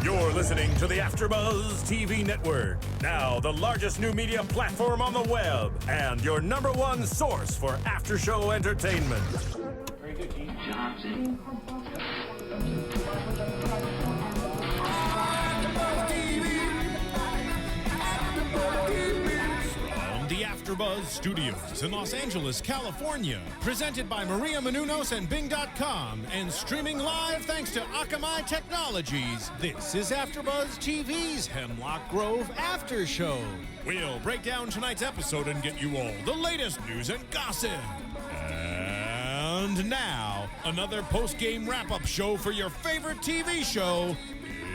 You're listening to the AFTERBUZZ TV network, now the largest new media platform on the web, and your #1 source for after-show entertainment. Very good, Gene. Johnson. From the AFTERBUZZ Studios in Los Angeles, California, presented by Maria Menounos and Bing.com, and streaming live thanks to Akamai Technologies, this is AFTERBUZZ TV's Hemlock Grove After Show. We'll break down tonight's episode and get you all the latest news and gossip. And now, another post-game wrap-up show for your favorite TV show.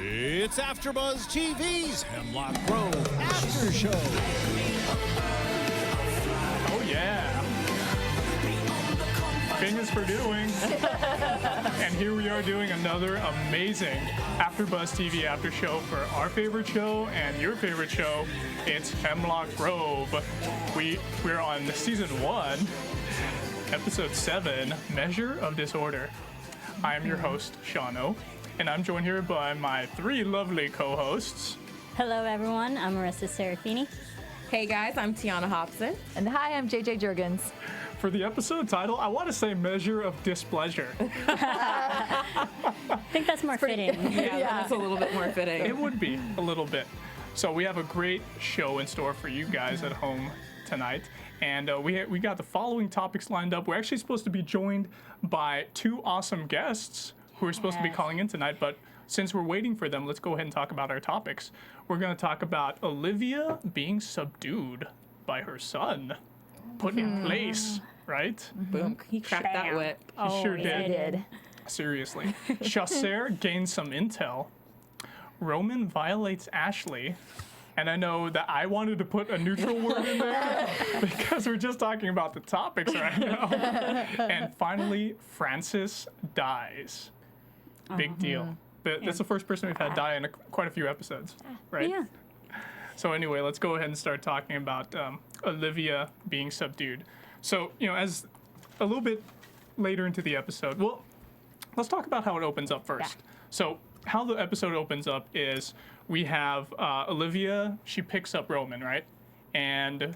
It's AFTERBUZZ TV's Hemlock Grove After Show. Oh yeah. Famous for doing. And here we are doing another amazing AFTERBUZZ TV After Show for our favorite show and your favorite show. It's Hemlock Grove. We're on Season 1, Episode 7, Measure of Disorder. I am your host, Shano, and I'm joined here by my 3 lovely co-hosts. Hello everyone, I'm Marisa Serafini. Hey guys, I'm Tiona Hobson. And hi, I'm Jurgens. For the episode title, I want to say Measure of Displeasure. I think that's more fitting. Yeah, that's a little bit more fitting. It would be a little bit. So we have a great show in store for you guys at home tonight. And we got the following topics lined up. We're actually supposed to be joined by 2 awesome guests who are supposed to be calling in tonight. But since we're waiting for them, let's go ahead and talk about our topics. We're going to talk about Olivia being subdued by her son, put in place, right? Boom, he cracked that whip. He sure yeah, did. Seriously. Chasseur gains some intel. Roman violates Ashley. And I know that I wanted to put a neutral word in there because we're just talking about the topics right now. And finally, Francis dies. Big deal. That's the first person we've had die in quite a few episodes, right? Yeah. So anyway, let's go ahead and start talking about Olivia being subdued. So, as a little bit later into the episode, well, let's talk about how it opens up first. Yeah. So how the episode opens up is we have Olivia, she picks up Roman, right? And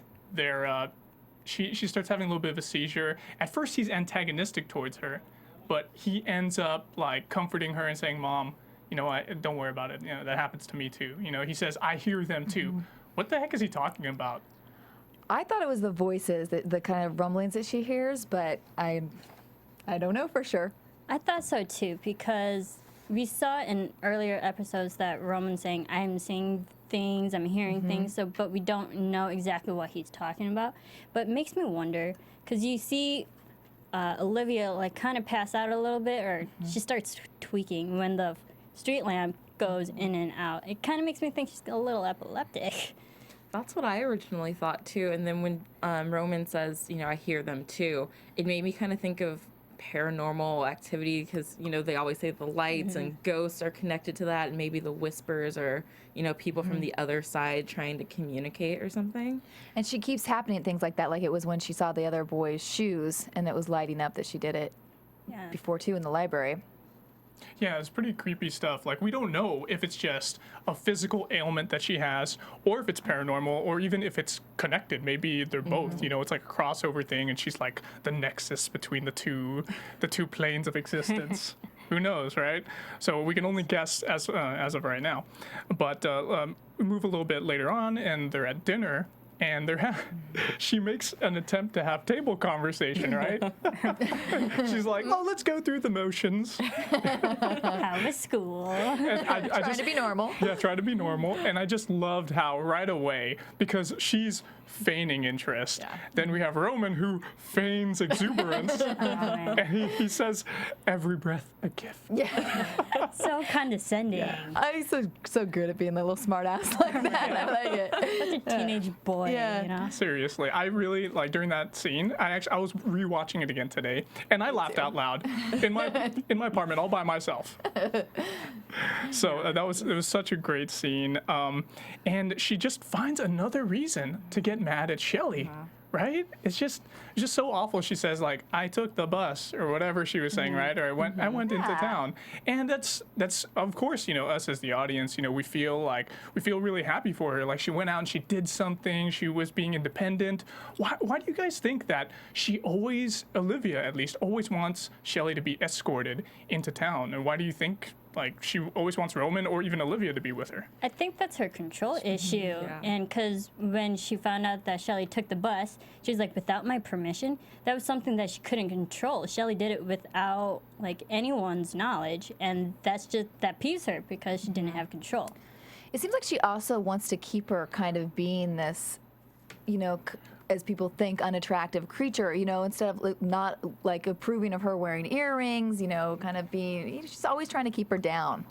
she starts having a little bit of a seizure. At first he's antagonistic towards her, but he ends up like comforting her and saying, "Mom, don't worry about it. That happens to me too." He says, "I hear them too." What the heck is he talking about? I thought it was the voices, the kind of rumblings that she hears, but I don't know for sure. I thought so too, because we saw in earlier episodes that Roman's saying, I'm seeing things, I'm hearing things, but we don't know exactly what he's talking about. But it makes me wonder, because you see Olivia like kind of pass out a little bit, or she starts tweaking when the street lamp goes in and out. It kind of makes me think she's a little epileptic. That's what I originally thought too. And then when Roman says, I hear them too, it made me kind of think of paranormal activity because, they always say the lights and ghosts are connected to that, and maybe the whispers or, people from the other side trying to communicate or something. And she keeps happening things like that, like it was when she saw the other boy's shoes and it was lighting up that she did it before too in the library. Yeah, it's pretty creepy stuff. Like, we don't know if it's just a physical ailment that she has, or if it's paranormal, or even if it's connected. Maybe they're both. It's like a crossover thing, and she's like the nexus between the two planes of existence. Who knows, right? So we can only guess as of right now. But we move a little bit later on, and they're at dinner. And she makes an attempt to have table conversation, right? She's like, "Oh, let's go through the motions." How was school? Trying to be normal. Yeah, try to be normal. And I just loved how right away, because she's feigning interest, then we have Roman who feigns exuberance. And he says, "Every breath a gift." Yeah. So condescending. I'm so good at being a little smart ass like that. I like it. Such a teenage boy, Seriously, I really, like, during that scene, I was rewatching it again today, and I laughed out loud in my apartment all by myself. So it was such a great scene. And she just finds another reason to get mad at Shelley, right? It's just so awful. She says like, I took the bus or whatever she was saying, right? Or I went into town. And that's of course, us as the audience, we feel really happy for her. Like she went out and she did something. She was being independent. Why do you guys think that she always, Olivia at least, always wants Shelley to be escorted into town? And why do you think like she always wants Roman or even Olivia to be with her? I think that's her control issue. Yeah. And because when she found out that Shelley took the bus, she was like, without my permission, that was something that she couldn't control. Shelley did it without like anyone's knowledge, and that peeves her because she didn't have control. It seems like she also wants to keep her kind of being this, as people think, unattractive creature, instead of not like approving of her wearing earrings, kind of being, she's always trying to keep her down.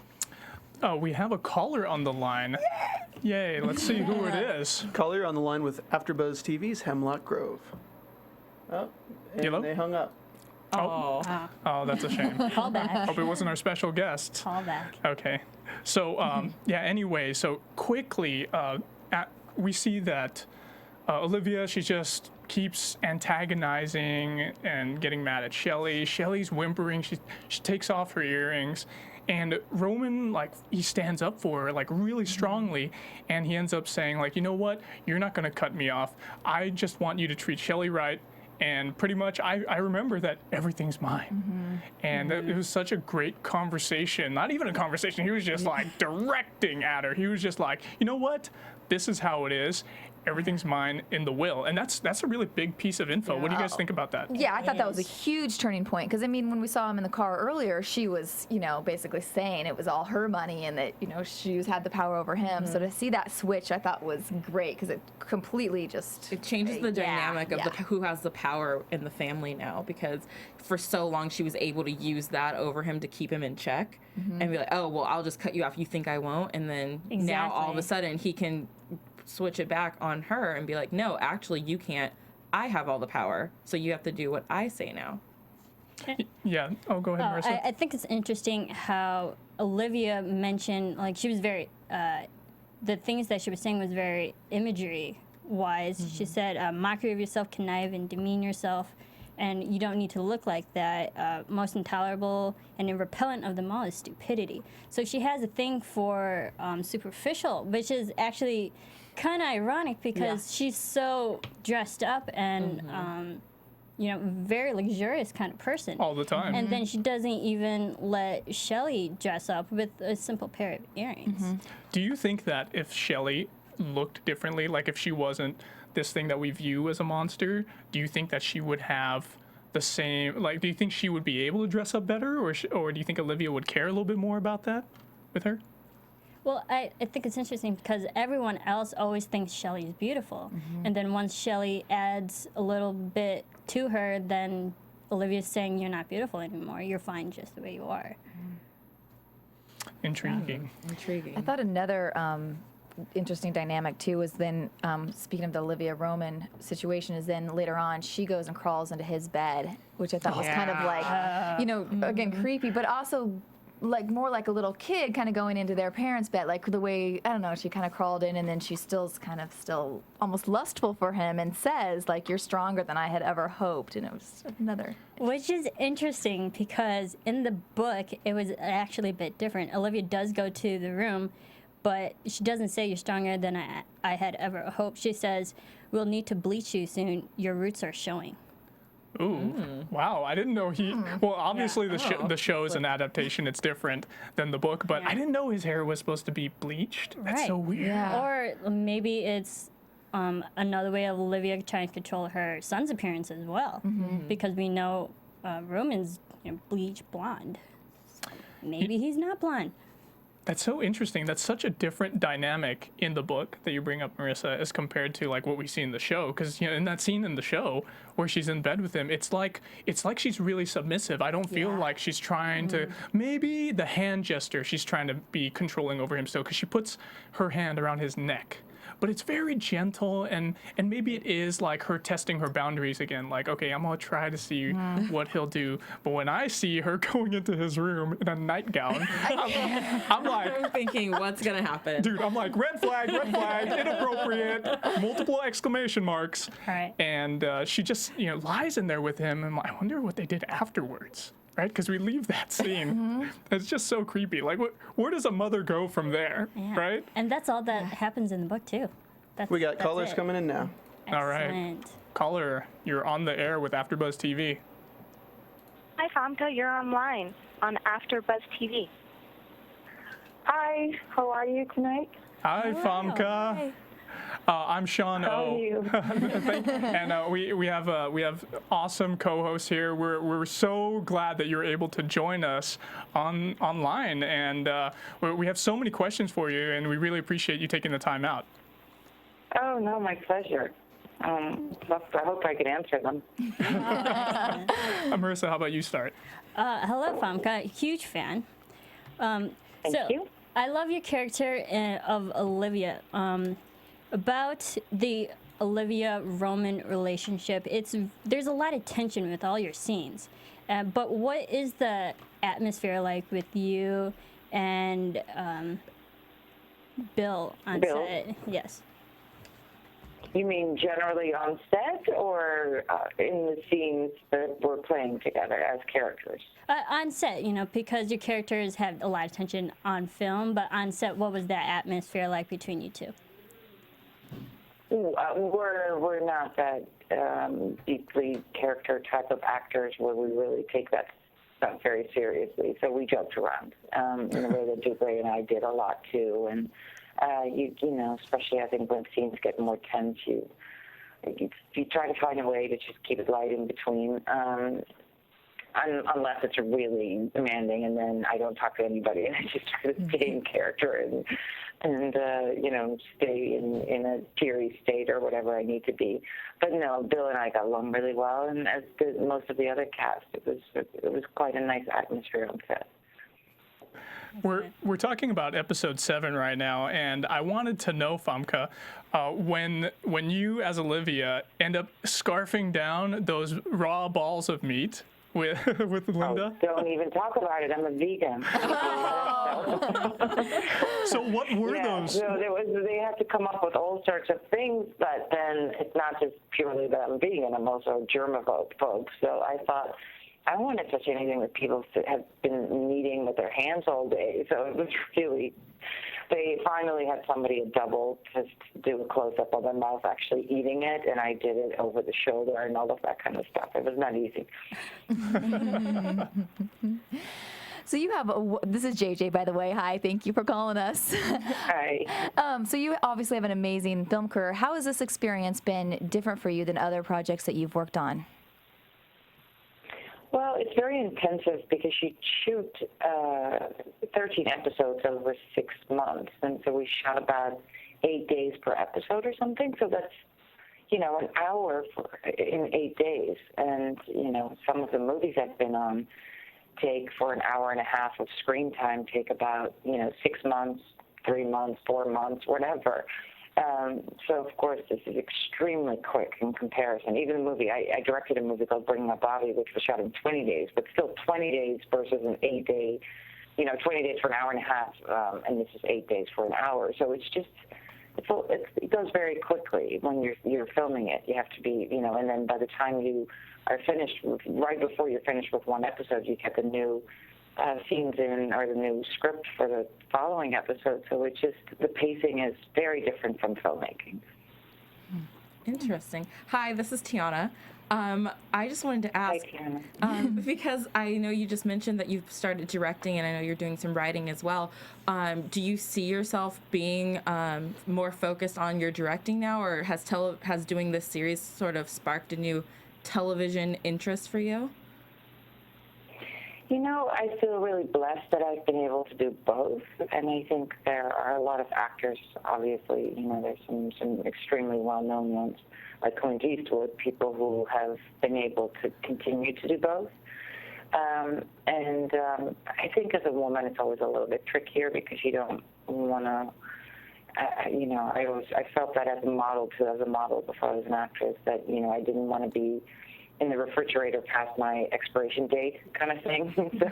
Oh, we have a caller on the line. Yay, let's see who it is. Caller on the line with AFTERBUZZ TV's Hemlock Grove. Oh, and Hello? they hung up. Oh, that's a shame. Call back. Hope it wasn't our special guest. Call back. Okay. So, anyway, so quickly, we see that Olivia, she just keeps antagonizing and getting mad at Shelley. Shelley's whimpering. She takes off her earrings. And Roman, like, he stands up for her, like, really strongly. And he ends up saying, like, you know what? You're not going to cut me off. I just want you to treat Shelley right. And pretty much, I remember that everything's mine. And it was such a great conversation. Not even a conversation. He was just, like, directing at her. He was just like, you know what? This is how it is. Everything's mine in the will. And that's a really big piece of info. What do you guys think about that? Yeah, I thought that was a huge turning point because, I mean, when we saw him in the car earlier, she was, basically saying it was all her money and that, she had the power over him. So to see that switch, I thought was great because it completely just... It changes the dynamic of yeah. who has the power in the family now, because for so long she was able to use that over him to keep him in check and be like, oh, well, I'll just cut you off. You think I won't? And then now all of a sudden he can switch it back on her and be like, no, actually you can't. I have all the power, so you have to do what I say now. Yeah. Oh, go ahead, Marisa. I think it's interesting how Olivia mentioned, like, she was very, the things that she was saying was very imagery wise. She said, mockery of yourself, connive and demean yourself, and you don't need to look like that. Most intolerable and repellent of them all is stupidity. So she has a thing for superficial, which is actually kind of ironic because she's so dressed up and very luxurious kind of person. All the time. And then she doesn't even let Shelley dress up with a simple pair of earrings. Do you think that if Shelley looked differently, like if she wasn't this thing that we view as a monster, do you think that she would have the same, like, do you think she would be able to dress up better, or do you think Olivia would care a little bit more about that with her? Well, I think it's interesting because everyone else always thinks Shelley is beautiful. And then once Shelley adds a little bit to her, then Olivia's saying you're not beautiful anymore. You're fine just the way you are. Intriguing. Intriguing. I thought another interesting dynamic too was then, speaking of the Olivia Roman situation, is then later on she goes and crawls into his bed, which I thought was kind of like, again, creepy, but also like more like a little kid kind of going into their parents' bed, like the way, I don't know, she kind of crawled in and then she's still almost lustful for him and says like, you're stronger than I had ever hoped. And it was another. Which is interesting because in the book, it was actually a bit different. Olivia does go to the room, but she doesn't say you're stronger than I had ever hoped. She says, we'll need to bleach you soon. Your roots are showing. Ooh, wow, I didn't know he, well, obviously the show is an adaptation, it's different than the book, but I didn't know his hair was supposed to be bleached. That's so weird. Yeah. Or maybe it's another way of Olivia trying to control her son's appearance as well, because we know Roman's bleach blonde. So maybe he's not blonde. That's so interesting. That's such a different dynamic in the book that you bring up, Marisa, as compared to like what we see in the show. Because in that scene in the show where she's in bed with him, it's like she's really submissive. I don't feel like she's trying to. Maybe the hand gesture, she's trying to be controlling over him still, because she puts her hand around his neck. but it's very gentle, and maybe it is like her testing her boundaries again. Like, okay, I'm gonna try to see what he'll do. But when I see her going into his room in a nightgown, I'm like, I'm thinking, what's gonna happen? dude, I'm like, red flag, inappropriate, multiple exclamation marks. Right. And she just, lies in there with him, and I wonder what they did afterwards. Right, because we leave that scene. It's just so creepy. Like, where does a mother go from there? Yeah. Right? And that's all that happens in the book too. We got that's callers it. coming in now. All right. Excellent. Caller, you're on the air with AfterBuzz TV. Hi, Famke. You're online on AfterBuzz TV. Hi. How are you tonight? Hi, Famke. I'm Sean How O. are you? And we have awesome co-hosts here. We're so glad that you're able to join us online, and we have so many questions for you, and we really appreciate you taking the time out. Oh, no, my pleasure. I hope I could answer them. Marisa, how about you start? Hello, Famke. Huge fan. Thank you. I love your character of Olivia. About the Olivia Roman relationship, there's a lot of tension with all your scenes. But what is the atmosphere like with you and Bill on set? Yes. You mean generally on set or in the scenes that we're playing together as characters? On set, because your characters have a lot of tension on film, but on set, what was that atmosphere like between you two? We're not that deeply character type of actors where we really take that stuff very seriously. So we joked around in a way that Dubray and I did a lot too. And especially I think when scenes get more tense, you try to find a way to just keep it light in between. Unless it's really demanding, and then I don't talk to anybody, and I just try to stay in character and stay in a teary state or whatever I need to be. But no, Bill and I got along really well, and as did most of the other cast. It was quite a nice atmosphere on set. We're talking about episode 7 right now, and I wanted to know, Famke, when you as Olivia end up scarfing down those raw balls of meat with Linda. Oh, don't even talk about it. I'm a vegan. So what were those? So they had to come up with all sorts of things, but then it's not just purely that I'm vegan. I'm also a germaphobe. So I thought, I don't want to touch anything that people have been kneading with their hands all day. So it was really, they finally had somebody a double just to do a close-up of their mouth actually eating it, and I did it over the shoulder and all of that kind of stuff. It was not easy. So you have, this is JJ, by the way. Hi, thank you for calling us. Hi. So you obviously have an amazing film career. How has this experience been different for you than other projects that you've worked on? Well, it's very intensive because you shoot 13 episodes over 6 months, and so we shot about 8 days per episode or something. So that's, an hour in 8 days. And, some of the movies I've been on take for an hour and a half of screen time take about, 6 months, 3 months, 4 months, whatever. So, of course, this is extremely quick in comparison. Even the movie, I directed a movie called Bring My Body, which was shot in 20 days, but still 20 days versus an 8-day, 20 days for an hour and a half, and this is 8 days for an hour. So it's just, it goes very quickly when you're filming it. You have to be, and then by the time you are finished, right before you're finished with one episode, you get the new scenes in or the new script for the following episode. So it's just, the pacing is very different from filmmaking. Interesting. Hi, this is Tiona. I just wanted to ask, Hi, Tiona. because I know you just mentioned that you've started directing, and I know you're doing some writing as well. Do you see yourself being more focused on your directing now, or has doing this series sort of sparked a new television interest for you? I feel really blessed that I've been able to do both, and I think there are a lot of actors, obviously, there's some extremely well-known ones, like Clint Eastwood, people who have been able to continue to do both. I think as a woman, it's always a little bit trickier because you don't want to I felt that as a model too, as a model before I was an actress, that I didn't want to be in the refrigerator past my expiration date kind of thing. So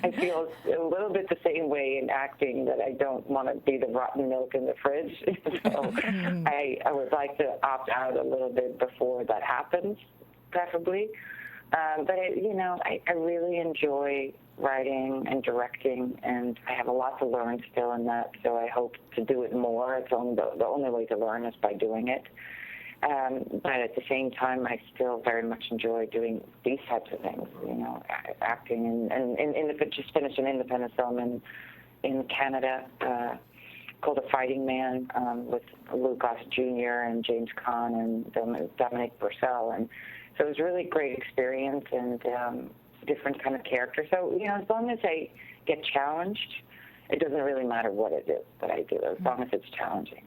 I feel a little bit the same way in acting, that I don't want to be the rotten milk in the fridge. So I would like to opt out a little bit before that happens, preferably. But I really enjoy writing and directing, and I have a lot to learn still in that, so I hope to do it more. It's the only way to learn is by doing it. But at the same time, I still very much enjoy doing these types of things, acting. And just finished an independent film in Canada called The Fighting Man with Luke Goss Jr. and James Caan and Dominic Purcell. And so it was a really great experience and different kind of character. So, as long as I get challenged, it doesn't really matter what it is that I do, as long as it's challenging.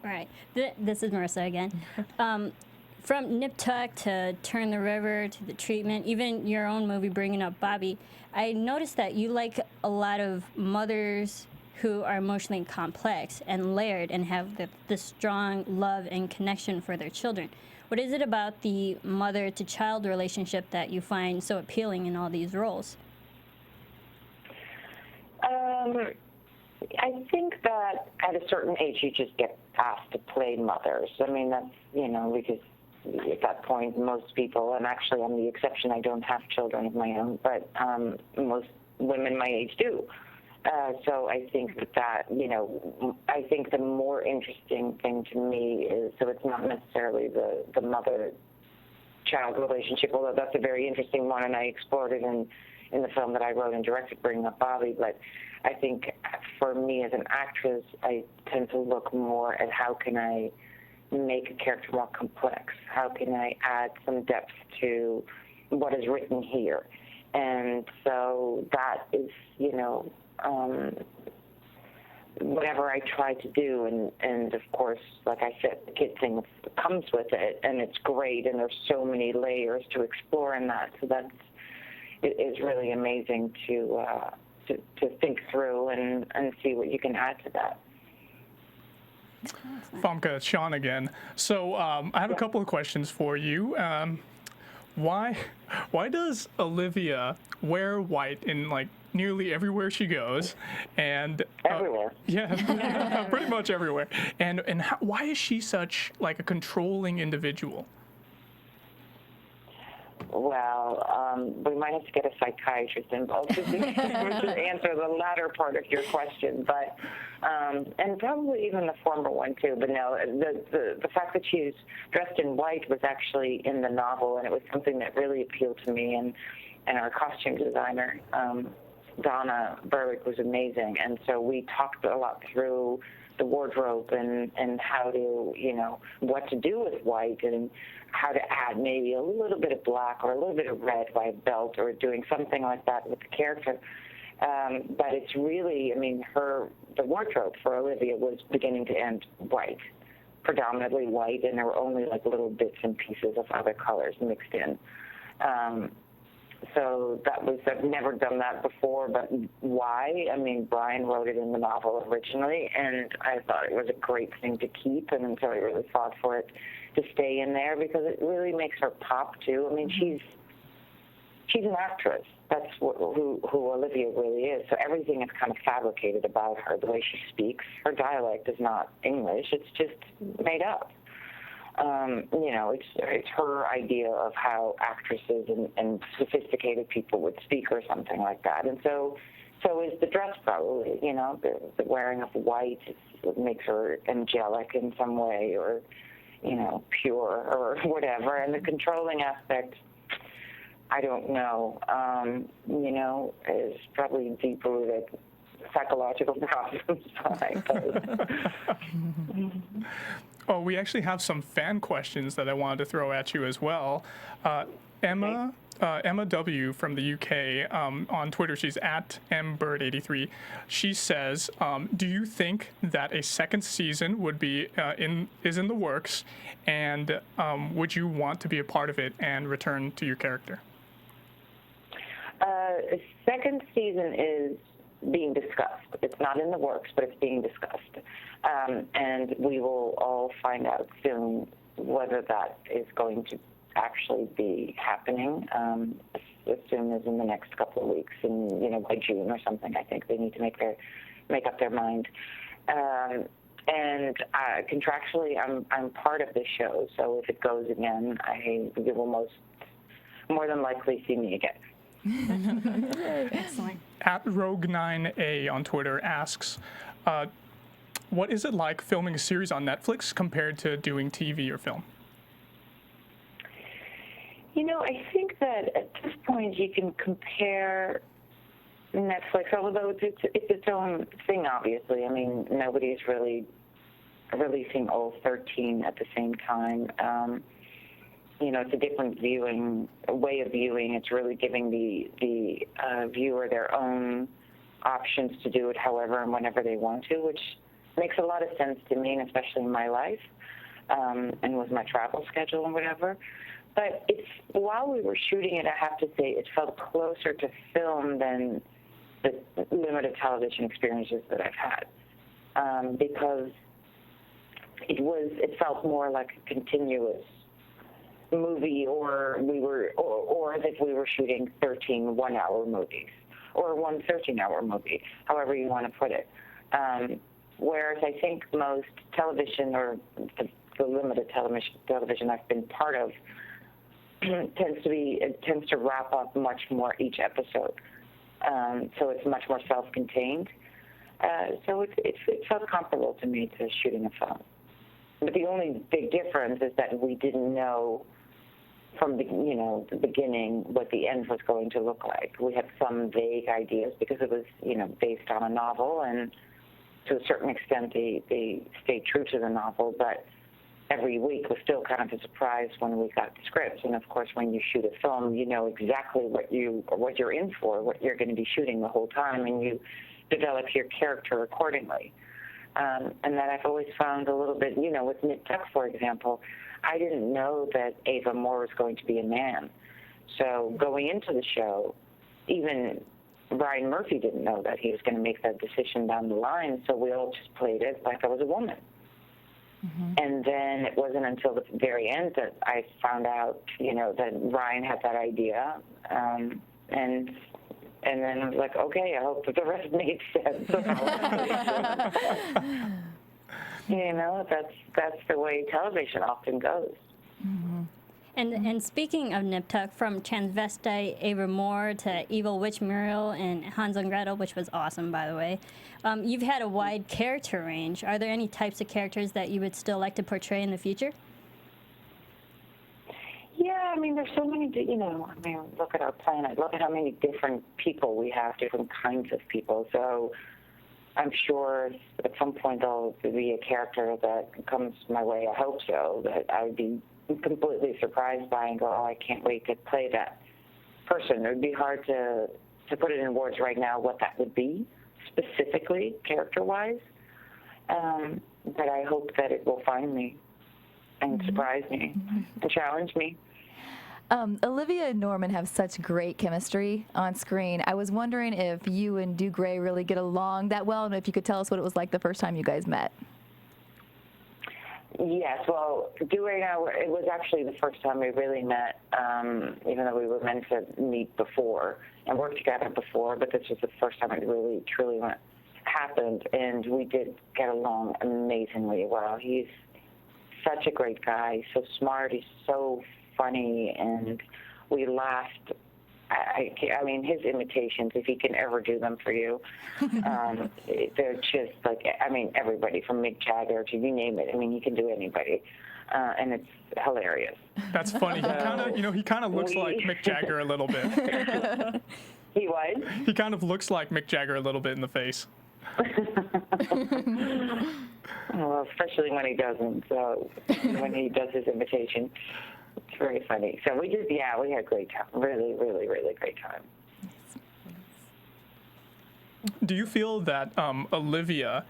Right. This is Marisa again. From Nip Tuck to Turn the River to The Treatment, even your own movie, Bringing Up Bobby, I noticed that you like a lot of mothers who are emotionally complex and layered and have the strong love and connection for their children. What is it about the mother-to-child relationship that you find so appealing in all these roles? I think that at a certain age you just get asked to play mothers. I mean, that's, because at that point most people, and actually I'm the exception, I don't have children of my own, but most women my age do. So I think that, I think the more interesting thing to me is, so it's not necessarily the mother-child relationship, although that's a very interesting one, and I explored it in the film that I wrote and directed, Bringing Up Bobby. But I think for me as an actress, I tend to look more at how can I make a character more complex? How can I add some depth to what is written here? And so that is, whatever I try to do, and of course, like I said, the kid thing comes with it, and it's great, and there's so many layers to explore in that. So it is really amazing to think through and see what you can add to that. Famke, it's Sean again. So I have a couple of questions for you. Why does Olivia wear white in nearly everywhere she goes? And everywhere. Yeah, pretty much everywhere. And why is she such a controlling individual? Well, we might have to get a psychiatrist involved to answer the latter part of your question, but and probably even the former one too. But no, the fact that she's dressed in white was actually in the novel, and it was something that really appealed to me. And our costume designer, Donna Berwick, was amazing, and so we talked a lot through the wardrobe and how to, what to do with white and how to add maybe a little bit of black or a little bit of red by a belt or doing something like that with the character. But it's really, the wardrobe for Olivia was beginning to end white, predominantly white, and there were only little bits and pieces of other colors mixed in. So I've never done that before, but why? Brian wrote it in the novel originally, and I thought it was a great thing to keep, and so I really fought for it to stay in there because it really makes her pop too. She's an actress. That's who Olivia really is. So everything is kind of fabricated about her. The way she speaks, her dialect is not English. It's just made up. It's her idea of how actresses and sophisticated people would speak or something like that. And so is the dress probably, the wearing of white, it makes her angelic in some way or, pure or whatever. And the controlling aspect, I don't know, is probably deep-rooted psychological problems, I suppose. Oh, we actually have some fan questions that I wanted to throw at you as well. Emma W. from the UK on Twitter, she's at mbird83. She says, do you think that a second season would be is in the works, and would you want to be a part of it and return to your character? Second season is being discussed. It's not in the works, but it's being discussed. And we will all find out soon whether that is going to actually be happening as soon as in the next couple of weeks, and by June or something. I think they need to make up their mind. And contractually, I'm part of this show, so if it goes again, you will more than likely see me again. Excellent. At Rogue9A on Twitter asks, what is it like filming a series on Netflix compared to doing TV or film? I think that at this point you can compare Netflix, although it's its own thing, obviously. I mean, nobody's really releasing all 13 at the same time. It's a different way of viewing. It's really giving the viewer their own options to do it however and whenever they want to, which makes a lot of sense to me, and especially in my life and with my travel schedule and whatever. But while we were shooting it, I have to say it felt closer to film than the limited television experiences that I've had, because it felt more like a continuous movie, or as if we were shooting 13 one-hour movies or one 13-hour movie, however you want to put it. Whereas I think most television, or the limited television I've been part of, tends to wrap up much more each episode. So it's much more self-contained. So it felt comparable to me to shooting a film. But the only big difference is that we didn't know from the beginning what the end was going to look like. We had some vague ideas because it was based on a novel, and to a certain extent they stayed true to the novel, but every week was still kind of a surprise when we got the scripts. And of course, when you shoot a film, you know exactly what you're in for, what you're going to be shooting the whole time, and you develop your character accordingly. And that I've always found a little bit, with Nip Tuck, for example, I didn't know that Ava Moore was going to be a man. So going into the show, even Ryan Murphy didn't know that he was going to make that decision down the line, so we all just played it like I was a woman. Mm-hmm. And then it wasn't until the very end that I found out, that Ryan had that idea, and then I was like, okay, I hope that the rest made sense. That's the way television often goes. Mm-hmm. And speaking of Nip Tuck, from transvestite Ava Moore to Evil Witch Muriel and Hans and Gretel, which was awesome, by the way, you've had a wide character range. Are there any types of characters that you would still like to portray in the future? Yeah, I mean, there's so many, look at our planet. Look at how many different people we have, different kinds of people. So I'm sure at some point there'll be a character that comes my way, I hope so, that I would be completely surprised by and go, oh, I can't wait to play that person. It would be hard to put it in words right now what that would be, specifically, character-wise. But I hope that it will find me and surprise me and challenge me. Olivia and Norman have such great chemistry on screen. I was wondering if you and Dougray really get along that well, and if you could tell us what it was like the first time you guys met. Yes, well, Dougray and I, it was actually the first time we really met, even though we were meant to meet before and work together before, but this was the first time it really, truly happened, and we did get along amazingly well. He's such a great guy, he's so smart, he's so funny, and we laughed. I mean, his imitations, if he can ever do them for you, they're just like, everybody from Mick Jagger to you name it. I mean, he can do anybody, and it's hilarious. That's funny. He kind of looks like Mick Jagger a little bit. He what? He kind of looks like Mick Jagger a little bit in the face. Well, especially when he doesn't. So when he does his imitation. It's very funny. So we had a great time. Really, really, really great time. Do you feel that Olivia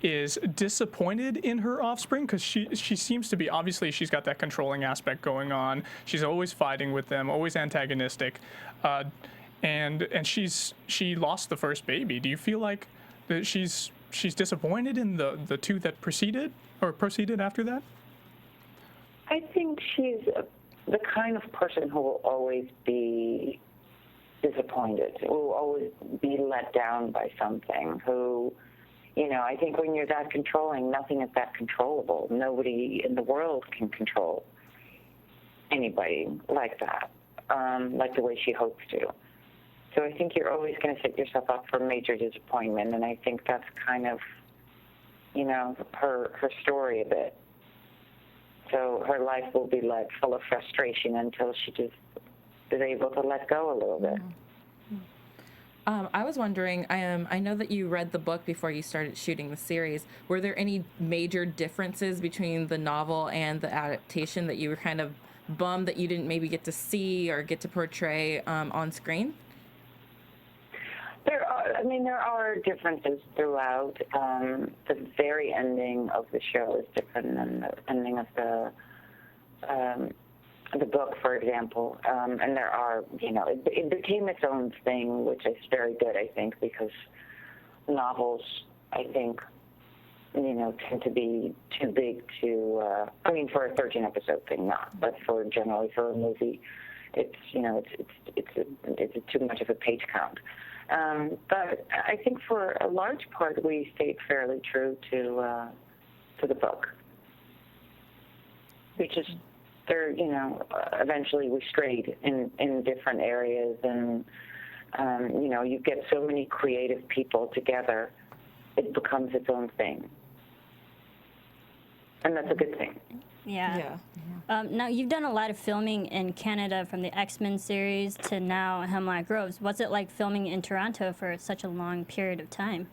is disappointed in her offspring? Because she seems to be, obviously she's got that controlling aspect going on. She's always fighting with them, always antagonistic. and she lost the first baby. Do you feel like that she's disappointed in the two that proceeded after that? I think she's the kind of person who will always be disappointed, who will always be let down by something, who, I think when you're that controlling, nothing is that controllable. Nobody in the world can control anybody like that, like the way she hopes to. So I think you're always going to set yourself up for major disappointment, and I think that's kind of, her story a bit. So her life will be full of frustration until she just is able to let go a little bit. I was wondering, I know that you read the book before you started shooting the series. Were there any major differences between the novel and the adaptation that you were kind of bummed that you didn't maybe get to see or get to portray on screen? There are differences throughout. The very ending of the show is different than the ending of the book, for example. And there are, it became its own thing, which is very good, I think, because novels, I think, tend to be too big to, for a 13-episode thing, not, but generally for a movie, it's too much of a page count. But I think for a large part, we stayed fairly true to the book. We just, eventually we strayed in different areas, and, you get so many creative people together, it becomes its own thing. And that's a good thing. Yeah. Now, you've done a lot of filming in Canada, from the X-Men series to now Hemlock Groves. What's it like filming in Toronto for such a long period of time?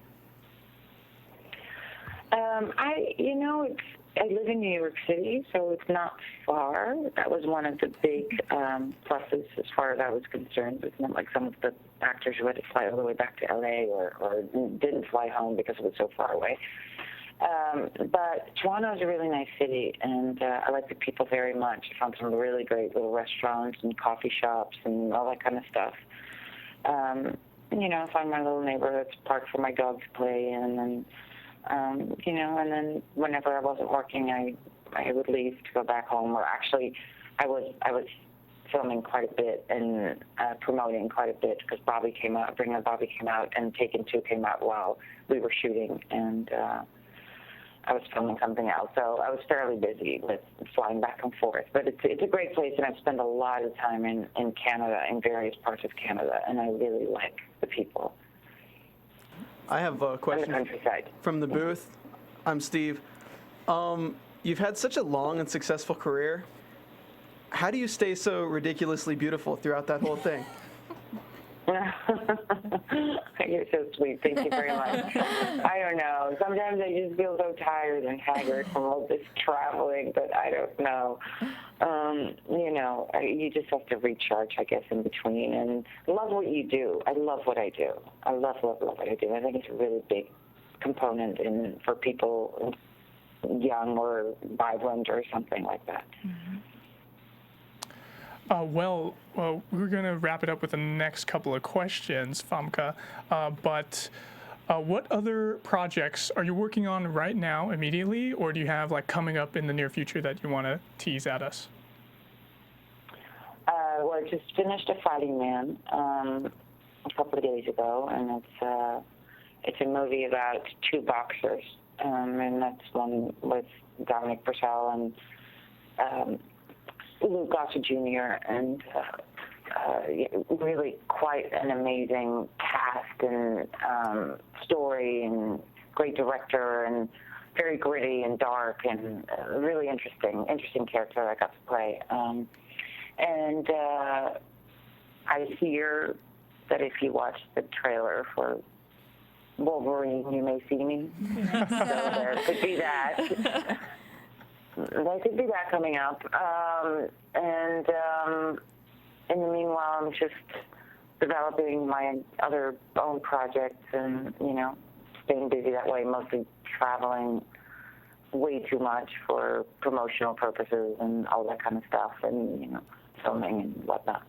I live in New York City, so it's not far. That was one of the big pluses as far as I was concerned. It's not like some of the actors who had to fly all the way back to LA or didn't fly home because it was so far away. But Toronto is a really nice city, and I like the people very much. I found some really great little restaurants and coffee shops and all that kind of stuff. I find my little neighborhoods, park for my dog to play in, and and then whenever I wasn't working, I would leave to go back home. Or actually, I was filming quite a bit and promoting quite a bit, because Bring Up Bobby came out, and Taken 2 came out while we were shooting, and I was filming something else, so I was fairly busy with flying back and forth. But it's a great place, and I've spent a lot of time in Canada, in various parts of Canada, and I really like the people. I have a question and the countryside. From the booth. I'm Steve. You've had such a long and successful career. How do you stay so ridiculously beautiful throughout that whole thing? You're so sweet. Thank you very much. I don't know. Sometimes I just feel so tired and haggard from all this traveling, but I don't know. You just have to recharge, I guess, in between, and love what you do. I love what I do. I love what I do. I think it's a really big component for people young or vibrant or something like that. Mm-hmm. Well, we're going to wrap it up with the next couple of questions, Famke. But what other projects are you working on right now, immediately, or do you have coming up in the near future that you want to tease at us? Well, I just finished A Fighting Man a couple of days ago, and it's a movie about two boxers, and that's one with Dominic Purcell and Lou Gossett Jr., and really quite an amazing cast and story, and great director, and very gritty and dark, and really interesting character I got to play. And I hear that if you watch the trailer for Wolverine, You May See Me. So there could be that. There could be that coming up. And in the meanwhile, I'm just developing my other own projects and, staying busy that way, mostly traveling way too much for promotional purposes and all that kind of stuff, and, filming and whatnot.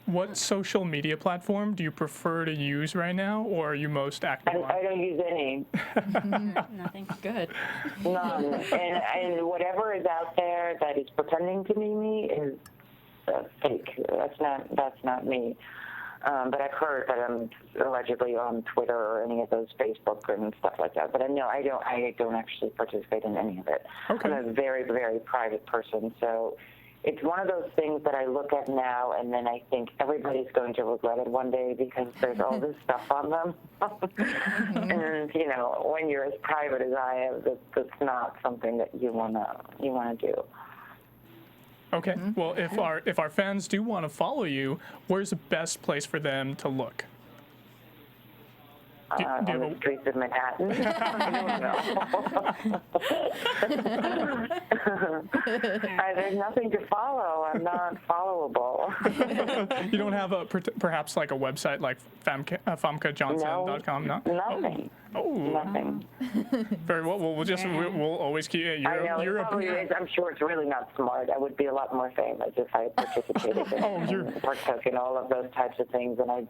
What social media platform do you prefer to use right now, or are you most active on? I don't use any. Nothing. Good. None. And whatever is out there that is pretending to be me is fake. That's not me. But I've heard that I'm allegedly on Twitter or any of those Facebook and stuff like that. But no, I don't actually participate in any of it. Okay. I'm a very, very private person, so it's one of those things that I look at now and then I think everybody's going to regret it one day because there's all this stuff on them. And when you're as private as I am, that's not something that you wanna do. Okay. Well, if our fans do want to follow you, where's the best place for them to look? Do you On have the a- streets of Manhattan. There's nothing to follow. I'm not followable. You don't have perhaps like a website like famkejohnson.com? No. Nothing. Oh. Nothing. Very well. We'll always keep it. I know You're it probably is. I'm sure it's really not smart. I would be a lot more famous if I participated and partook in all of those types of things, and a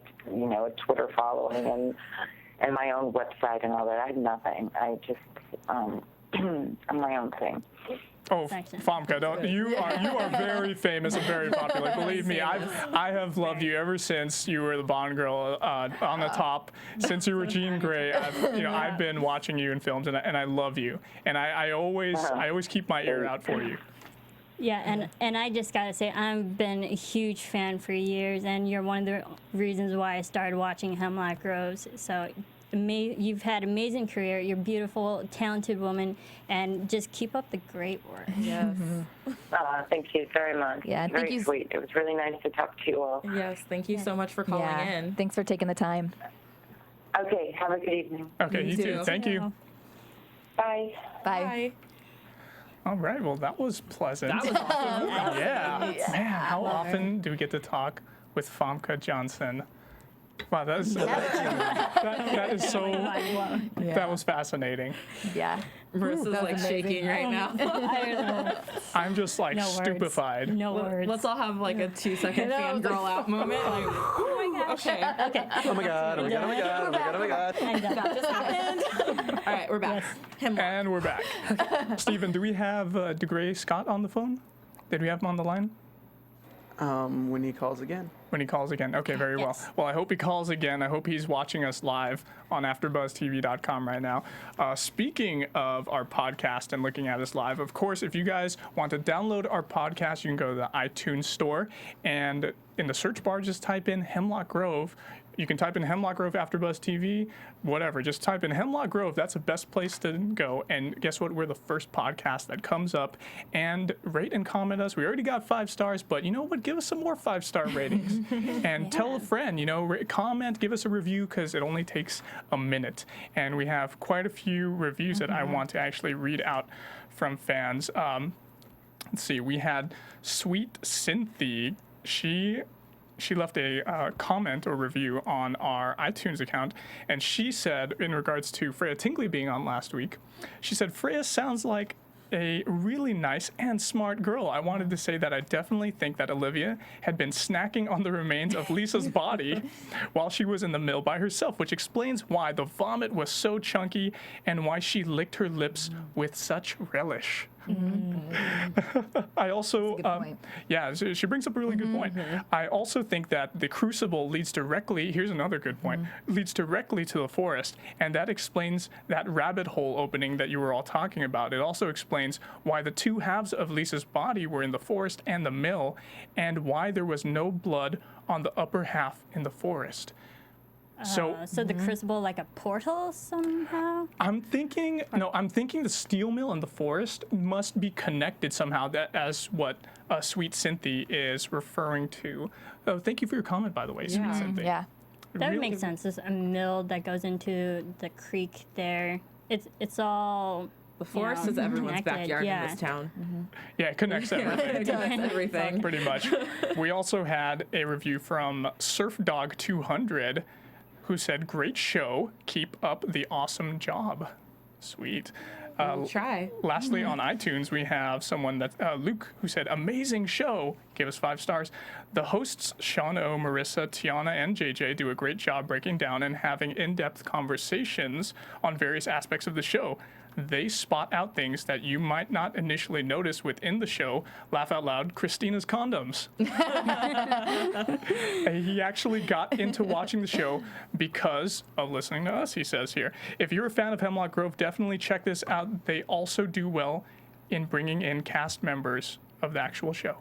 Twitter following and my own website and all that. I had nothing. I just I'm my own thing. Oh, Famke, you are very famous and very popular. Believe me, I have loved you ever since you were the Bond girl on the top. Since you were Jean Grey, I've been watching you in films, and I love you. And I always keep my ear out for you. Yeah, and I just gotta say, I've been a huge fan for years, and you're one of the reasons why I started watching Hemlock Grove. So you've had an amazing career. You're a beautiful, talented woman, and just keep up the great work. Yes. Thank you very much. Yeah, thank very you. sweet. It was really nice to talk to you all. Yes. Thank you so much for calling in. Thanks for taking the time. Okay, have a good evening. Okay, you too. too. Thank you. Bye. Bye. All right. Well, that was pleasant. That was awesome. Yeah. Man, how often do we get to talk with Famke Janssen? Wow, that is so. That was fascinating. Yeah. Marissa's like shaking right now. I'm just like No words. stupefied. No words. Let's all have like a 2-second fangirl out moment. Like, oh my gosh. Okay. Okay. Oh my god, oh my god, oh my god, oh my god, oh my god. I'm done. That just happened. All right, we're back. Hemlock. And we're back. Stephen, do we have DeGray Scott on the phone? Did we have him on the line? When he calls again. When he calls again. Okay, very well. Yes. Well, I hope he calls again. I hope he's watching us live on AfterBuzzTV.com right now. Speaking of our podcast and looking at us live, of course, if you guys want to download our podcast, you can go to the iTunes store, and in the search bar, just type in Hemlock Grove. You can type in Hemlock Grove AfterBuzz TV, whatever. Just type in Hemlock Grove. That's the best place to go. And guess what? We're the first podcast that comes up. And rate and comment us. We already got 5 stars, but you know what? Give us some more 5-star ratings. And tell a friend, comment, give us a review, because it only takes a minute. And we have quite a few reviews that I want to actually read out from fans. Let's see. We had Sweet Cynthia. She left a comment or review on our iTunes account, and she said, in regards to Freya Tingley being on last week, she said, Freya sounds like a really nice and smart girl. I wanted to say that I definitely think that Olivia had been snacking on the remains of Lisa's body while she was in the mill by herself, which explains why the vomit was so chunky and why she licked her lips with such relish. I also, she brings up a really good point. I also think that the crucible leads directly, here's another good point, leads directly to the forest, and that explains that rabbit hole opening that you were all talking about. It also explains why the 2 halves of Lisa's body were in the forest and the mill, and why there was no blood on the upper half in the forest. So the crucible like a portal somehow? I'm thinking the steel mill and the forest must be connected somehow. That as what Sweet Cynthia is referring to. Oh, thank you for your comment, by the way, Sweet Cynthia. Yeah. That would make sense. There's a mill that goes into the creek there. It's all. The forest is everyone's connected, backyard in this town. Yeah, it connects everything. It does everything. Pretty much. We also had a review from SurfDog200, who said, "Great show. Keep up the awesome job." Sweet. Try. Lastly, on iTunes, we have someone that Luke, who said, "Amazing show. gave us 5 stars. The hosts, Sean O, Marisa, Tiona, and JJ, do a great job breaking down and having in-depth conversations on various aspects of the show. They spot out things that you might not initially notice within the show. Laugh out loud, Christina's condoms. He actually got into watching the show because of listening to us, he says here. If you're a fan of Hemlock Grove, definitely check this out. They also do well in bringing in cast members of the actual show.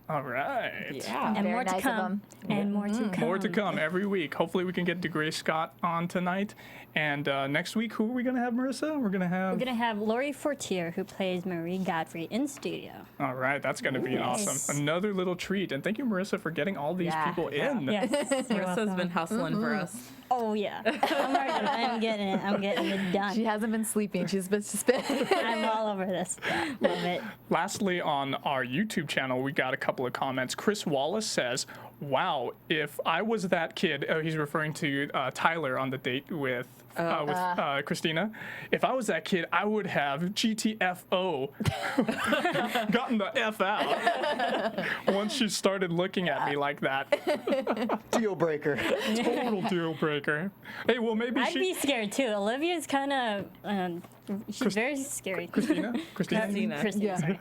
All right. Yeah. And Very more to nice of come. And more to come. More to come every week. Hopefully we can get DeGray Scott on tonight. And next week, who are we going to have, Marissa? We're going to have Lori Fortier, who plays Marie Godfrey, in studio. All right, that's going to be awesome. Another little treat. And thank you, Marissa, for getting all these people in. Yes. Marissa's been hustling for us. Oh, yeah. I'm getting it. I'm getting it done. She hasn't been sleeping. She's been I'm all over this. Yeah, love it. Lastly, on our YouTube channel, we got a couple of comments. Chris Wallace says, wow, if I was that kid, he's referring to Tyler on the date with Christina. If I was that kid, I would have GTFO, gotten the F out once she started looking at me like that. Deal breaker. Total deal breaker. Hey, well, maybe I'd be scared too. Olivia's kind of, she's very scary. Christina? Christina, sorry.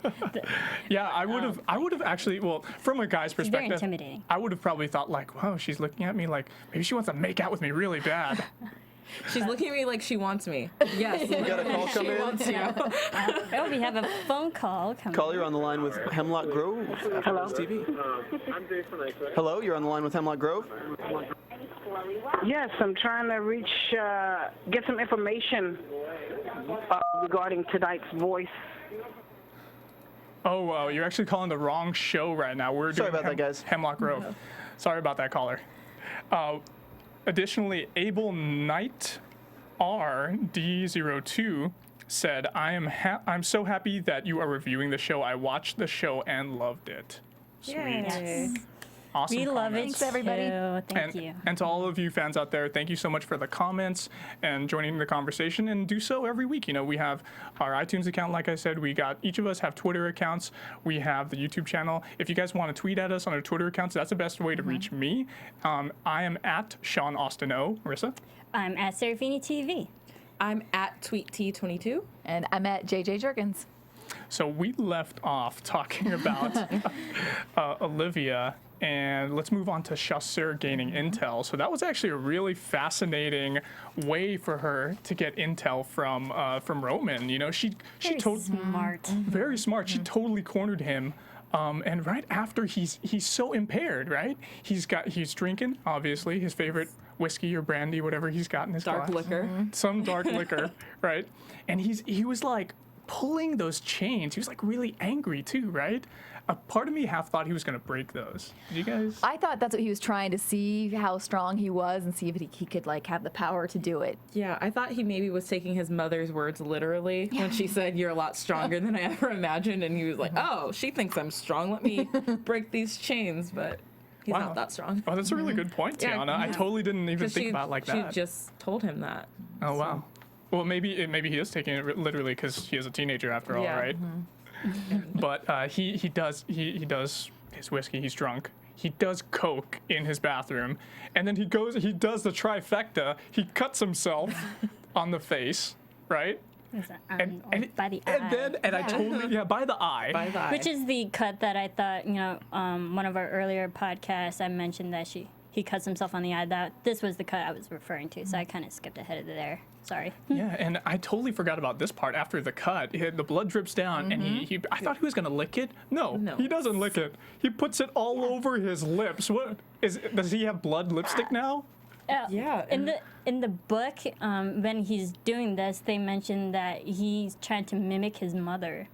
Yeah, I would have actually, well, from a guy's very perspective, intimidating. I would have probably thought like, wow, she's looking at me like, maybe she wants to make out with me really bad. She's looking at me like she wants me. Yes. You got a call come in? Oh, we have a phone call coming. Call, you're on the line with Hemlock Grove. Hello? AFTERBUZZ TV. Hello, you're on the line with Hemlock Grove. Yes, I'm trying to reach, get some information regarding tonight's voice. Oh, you're actually calling the wrong show right now. We're Sorry doing about that, guys. Hemlock Grove. Sorry about that, caller. Additionally, Abel Knight RD02 said, I'm so happy that you are reviewing the show. I watched the show and loved it. Sweet. Yes. Awesome We love it, comments. too. everybody. Thank you. And to all of you fans out there, thank you so much for the comments and joining the conversation, and do so every week. You know, we have our iTunes account, like I said. Each of us have Twitter accounts. We have the YouTube channel. If you guys want to tweet at us on our Twitter accounts, that's the best way to reach me. I am at Sean Austin O. Marissa? I'm at Serafini TV. I'm at TweetT22. And I'm at JJ Jurgens. So we left off talking about Olivia, and let's move on to Chasseur gaining intel. So that was actually a really fascinating way for her to get intel from Roman. You know, she Smart. very smart. She totally cornered him. And right after he's so impaired, right? He's drinking, obviously, his favorite whiskey or brandy, whatever he's got in his Dark glass. liquor. Some dark liquor, right? And he was like pulling those chains. He was like really angry too, right? A part of me half thought he was gonna break those. Did you guys? I thought that's what he was trying to see, how strong he was, and see if he could like have the power to do it. Yeah, I thought he maybe was taking his mother's words literally when she said, "You're a lot stronger than I ever imagined," and he was like, "Oh, she thinks I'm strong. Let me break these chains." But he's Wow. not that strong. Oh, that's a really good point, Yeah, Tiona. I yeah. totally didn't even 'Cause think about it like She that. just told him that. Oh wow. Well, maybe he is taking it literally because he is a teenager after all, Yeah. right? But he does his whiskey. He's drunk. He does coke in his bathroom, and then he does the trifecta. He cuts himself on the face, right? By the eye. I totally by the eye. By the eye. Which is the cut that I thought, one of our earlier podcasts, I mentioned that he cuts himself on the eye. This was the cut I was referring to, so I kind of skipped ahead of there. Sorry. Yeah, and I totally forgot about this part. After the cut, the blood drips down, and I thought he was gonna lick it. No, he doesn't lick it. He puts it all over his lips. Does he have blood lipstick now? Yeah. In the book, when he's doing this, they mention that he's trying to mimic his mother,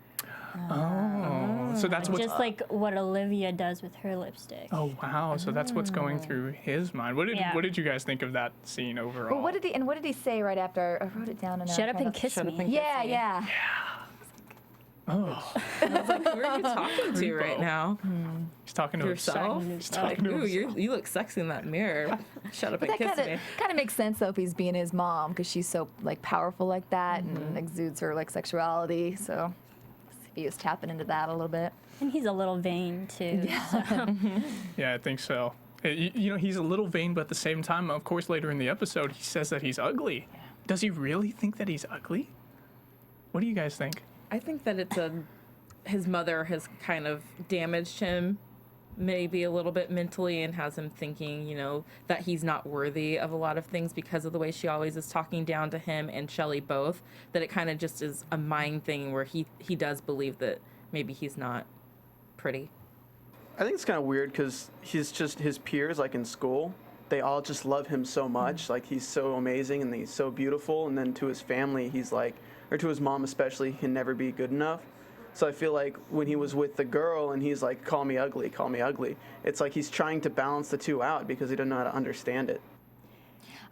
So that's what's just like what Olivia does with her lipstick. Oh wow! So that's what's going through his mind. What did you guys think of that scene overall? Well, what did he say right after? I wrote it down. And Shut up and kiss me. Yeah. Oh, I was like, who are you talking to right now? he's talking to Yourself? himself. He's Like, talking to ooh, himself. you look sexy in that mirror. Shut up and That kiss me. kind of makes sense though if he's being his mom because she's so like powerful like that and exudes her like sexuality. So he was tapping into that a little bit. And he's a little vain too. So. Yeah, I think so. You know, he's a little vain, but at the same time, of course, later in the episode, he says that he's ugly. Does he really think that he's ugly? What do you guys think? I think that his mother has kind of damaged him maybe a little bit mentally and has him thinking, you know, that he's not worthy of a lot of things because of the way she always is talking down to him and Shelley both, that it kind of just is a mind thing where he does believe that maybe he's not pretty. I think it's kind of weird because he's just his peers, like in school, they all just love him so much. Like he's so amazing and he's so beautiful. And then to his family, he's like, or to his mom especially, he can never be good enough. So I feel like when he was with the girl and he's like, call me ugly, it's like he's trying to balance the two out because he doesn't know how to understand it.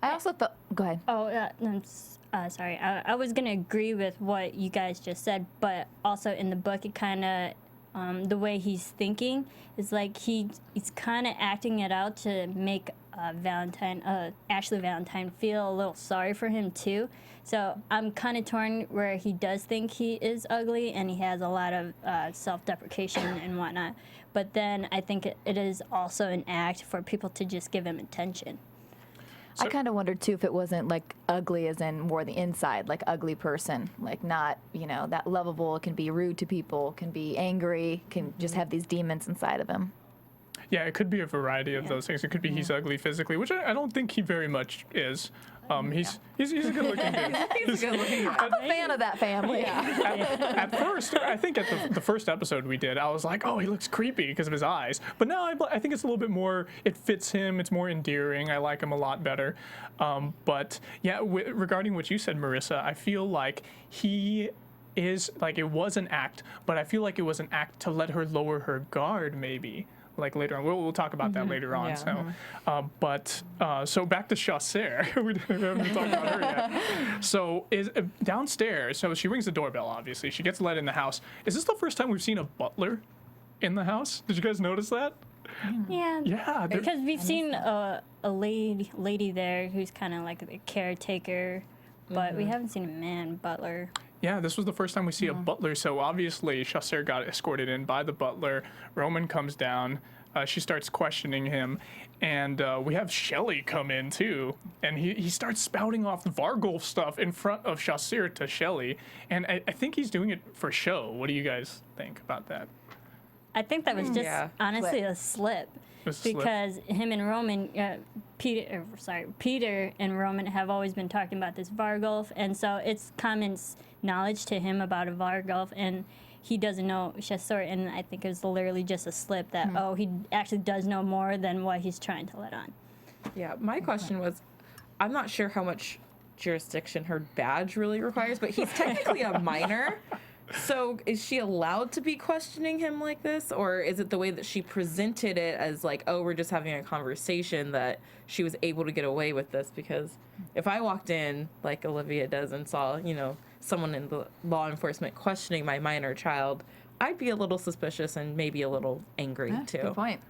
I also thought, go ahead. Oh, sorry. I was going to agree with what you guys just said, but also in the book, it kind of, the way he's thinking is like he's kind of acting it out to make Ashley Valentine feel a little sorry for him too. So I'm kind of torn where he does think he is ugly and he has a lot of self-deprecation and whatnot. But then I think it is also an act for people to just give him attention. I kind of wondered too if it wasn't like ugly as in more the inside, like ugly person, like not, you know, that lovable, can be rude to people, can be angry, can just have these demons inside of him. Yeah, it could be a variety of those things. It could be he's ugly physically, which I don't think he very much is. He's a good-looking dude. He's a good-looking guy. I'm a fan of that family. At first, I think at the first episode we did, I was like, oh, he looks creepy because of his eyes. But now I think it's a little bit more, it fits him, it's more endearing. I like him a lot better. But yeah, regarding what you said, Marisa, I feel like he is, like it was an act, but I feel like it was an act to let her lower her guard maybe. Like later on, we'll talk about that later on. Yeah. So back to Chasseur. we haven't talked about her yet. So is downstairs. So she rings the doorbell. Obviously, she gets let in the house. Is this the first time we've seen a butler in the house? Did you guys notice that? Yeah. Yeah. Because we've seen a lady there who's kind of like a caretaker, but we haven't seen a man butler. Yeah, this was the first time we see a butler, so obviously Chasseur got escorted in by the butler. Roman comes down, she starts questioning him, and we have Shelley come in too, and he starts spouting off the Vargolf stuff in front of Chasseur to Shelley, and I think he's doing it for show. What do you guys think about that? I think that was just honestly a slip. Because him and Roman, Peter and Roman have always been talking about this Vargolf, and so it's common knowledge to him about a Vargolf, and he doesn't know Chasseur, and I think it was literally just a slip that, he actually does know more than what he's trying to let on. Yeah, my question was, I'm not sure how much jurisdiction her badge really requires, but he's technically a minor. So is she allowed to be questioning him like this, or is it the way that she presented it as like, oh, we're just having a conversation, that she was able to get away with this? Because if I walked in like Olivia does and saw, you know, someone in the law enforcement questioning my minor child, I'd be a little suspicious and maybe a little angry too. Good point.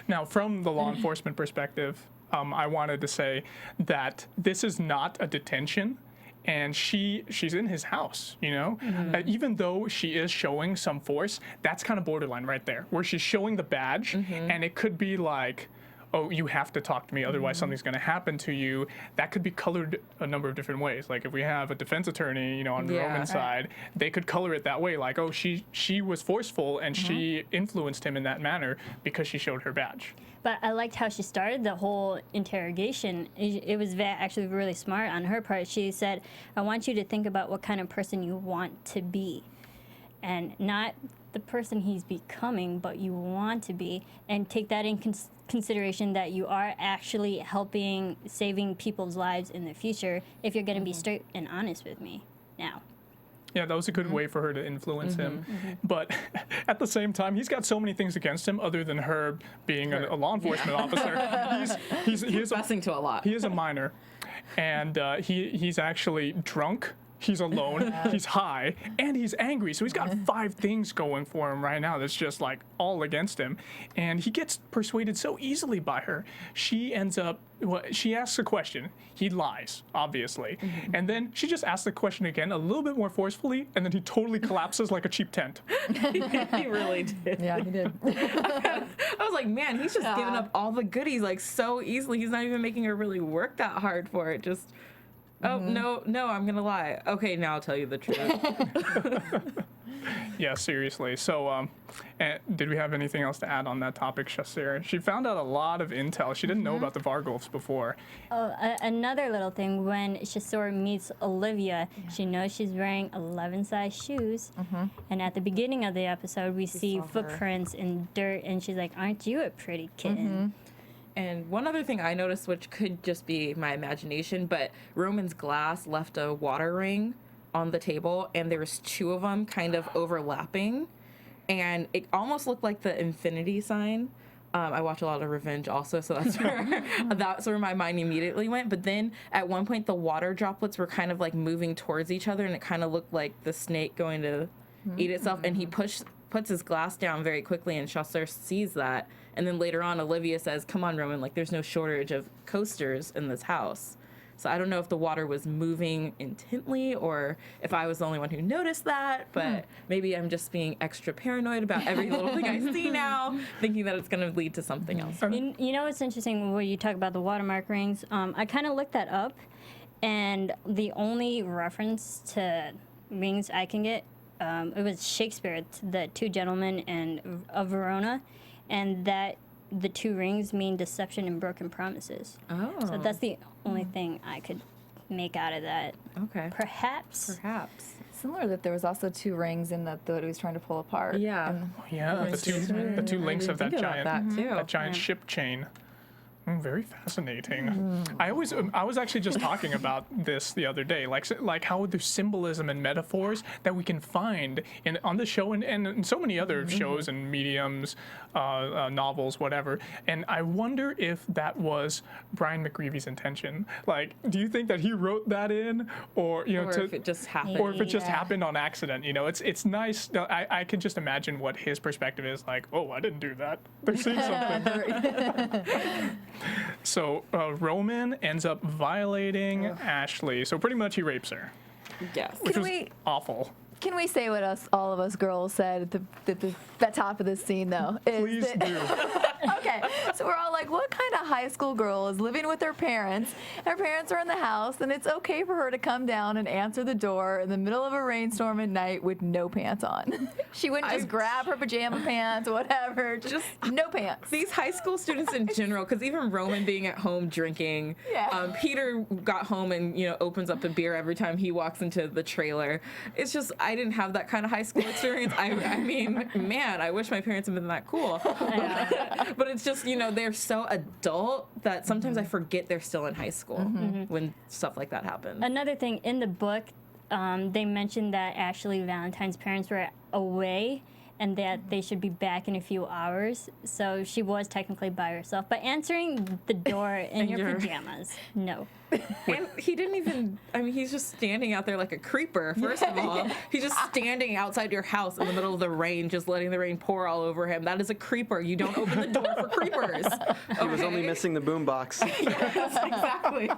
Now, from the law enforcement perspective, I wanted to say that this is not a detention. And she's in his house, you know? Even though she is showing some force, that's kind of borderline right there, where she's showing the badge, and it could be like, oh, you have to talk to me, otherwise something's going to happen to you. That could be colored a number of different ways. Like if we have a defense attorney, you know, on the Roman side, they could color it that way, like, oh, she was forceful and she influenced him in that manner because she showed her badge. But I liked how she started the whole interrogation. It was actually really smart on her part. She said, I want you to think about what kind of person you want to be. And not the person he's becoming, but you want to be. And take that in consideration that you are actually saving people's lives in the future if you're going to be straight and honest with me now. Yeah, that was a good way for her to influence him. But at the same time, he's got so many things against him other than her being a law enforcement officer. He's busing to a lot. He is a minor. And he's actually drunk He's alone, he's high, and he's angry. So he's got 5 things going for him right now that's just like all against him. And he gets persuaded so easily by her. She ends up, she asks a question. He lies, obviously. And then she just asks the question again a little bit more forcefully, and then he totally collapses like a cheap tent. He really did. Yeah, he did. I was like, man, he's just giving up all the goodies like so easily. He's not even making her really work that hard for it. Just, oh, no, I'm going to lie. Okay, now I'll tell you the truth. Yeah, seriously. So, did we have anything else to add on that topic, Chasseur? She found out a lot of intel. She didn't know about the Vargulfs before. Oh, another little thing, when Chasseur meets Olivia, she knows she's wearing 11-size shoes. And at the beginning of the episode, we see saw her. footprints in dirt, and she's like, aren't you a pretty kitten? And one other thing I noticed, which could just be my imagination, but Roman's glass left a water ring on the table, and there was 2 of them kind of overlapping, and it almost looked like the infinity sign. I watch a lot of Revenge also, so that's where my mind immediately went. But then at one point, the water droplets were kind of like moving towards each other, and it kind of looked like the snake going to eat itself. And he puts his glass down very quickly, and Chasseur sees that. And then later on, Olivia says, "Come on, Roman, like there's no shortage of coasters in this house." So I don't know if the water was moving intently or if I was the only one who noticed that, but maybe I'm just being extra paranoid about every little thing I see now, thinking that it's going to lead to something else. You know what's interesting when you talk about the watermark rings? I kind of looked that up, and the only reference to rings I can get, it was Shakespeare, the 2 gentlemen of Verona, and that the 2 rings mean deception and broken promises. Oh. So that's the only thing I could make out of that. Okay. Perhaps. Similar that there was also 2 rings in that he was trying to pull apart. Yeah. And Yeah, the two links of that Think about giant, that, too. ship chain. Very fascinating. I was actually just talking about this the other day, like how there's symbolism and metaphors that we can find on the show and in so many other shows and mediums, novels, whatever. And I wonder if that was Brian McGreevy's intention. Like, do you think that he wrote that in, or Or if it just happened. or if it just happened on accident? It's nice. I can just imagine what his perspective is like. Oh, I didn't do that. They're seeing something. So Roman ends up violating Ashley. So pretty much he rapes her, Yes. which Can was we- awful. Can we say what all of us girls said at the top of this scene, though? Please do. Okay, so we're all like, what kind of high school girl is living with her parents? Her parents are in the house, and it's okay for her to come down and answer the door in the middle of a rainstorm at night with no pants on. She wouldn't just grab her pajama pants, whatever, just no pants. These high school students in general, because even Roman being at home drinking, Peter got home and opens up a beer every time he walks into the trailer. It's just I didn't have that kind of high school experience. I mean, man, I wish my parents had been that cool. But it's just they're so adult that sometimes I forget they're still in high school when stuff like that happens. Another thing, in the book, they mentioned that Ashley Valentine's parents were away and that they should be back in a few hours. So she was technically by herself. But answering the door in your pajamas, no. And he didn't even, he's just standing out there like a creeper, first of all. He's just standing outside your house in the middle of the rain, just letting the rain pour all over him. That is a creeper. You don't open the door for creepers. He was only missing the boombox. Yes, exactly.